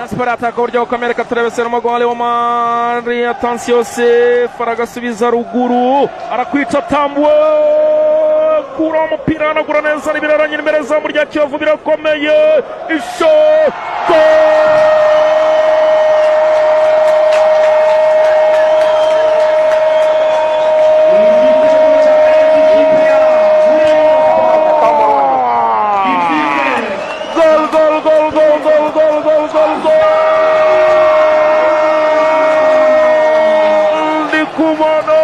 Siporo ataka uburyo bukomeye, reka turebe Serumogo Leomari, atansiyo Sefu aragasubiza ruguru, arakwica Tambwe, kura umupira anagura neza, n'ibiraranye imbere zamu rya Kiyovu birakomeye, ishoko Kumano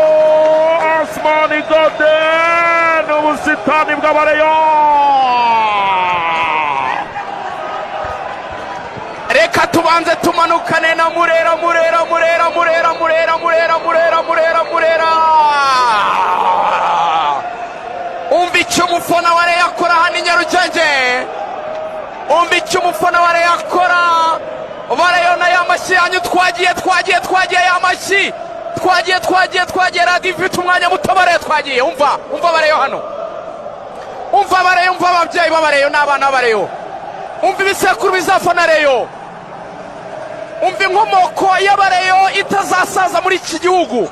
Asmani Gaden ubusitani bw'abareyo. Reka tubanze tumanukane na Murera umva icyo umufana wa Rayon akora hano i Nyarugenge, umva icyo umufana wa Rayon akora. Barayo na y'amashyi yanyu twagiye y'amashyi twagiye radiyo ifite umwanya muto. Barayo twagiye, umva Barayo hano, umva Barayo, umva ababyeyi b'Abareyo n'abana b'Abareyo, umva ibisekuru bizafana Rayon, umva inkomoko y'Abareyo itazasaza muri iki gihugu,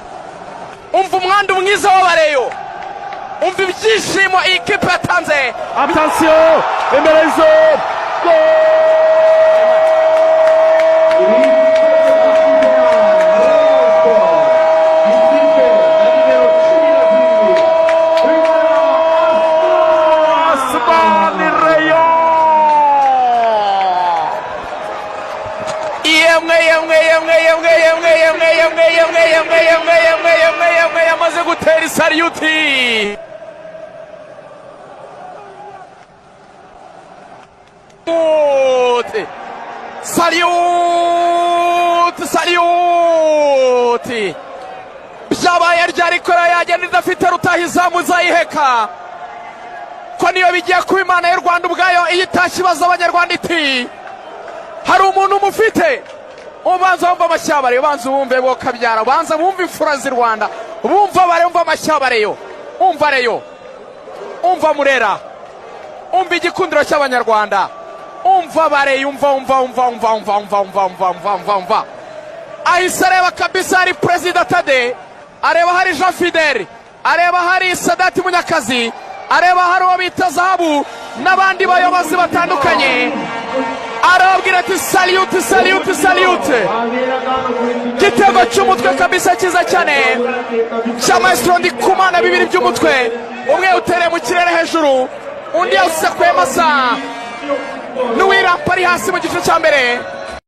umva umwanda mwiza w'Abareyo, umva ibyishimo iyi kipe yatanze. Atansiyo imbere y'izo yamaze gutera isariyuti. Saliyuti byabaye ryari ko yagenda idafite rutahizamu uzayiheka, ko niyo bigiye kuba Imana y'u Rwanda ubwayo iyo itashye ibaza Abanyarwanda iti hari umuntu umufite. Ubanza wumva amashyi y'Abareyo, ubanza wumve bo kabyara, ubanza wumve imfura z'i Rwanda, bumva Abareyo, umva amashyi y'Abareyo, umva Reyo, umva Murera, umva igikundiro cy'Abanyarwanda, umva Abareyo, umva. Ahise areba kabisa hari Perezida Tade, areba hari Jean Fidel, areba hari Sadati Munyakazi, areba hari uwo bita Zahabu n'abandi bayobozi batandukanye, arababwira ati saliyute. Igitego cy'umutwe kabisa cyiza cyane cya Maestro Ndikumana, bibiri by'umutwe, umwe utereye mu kirere hejuru, undi yawusekuye masa n'uwirampari hasi mu gice cya mbere.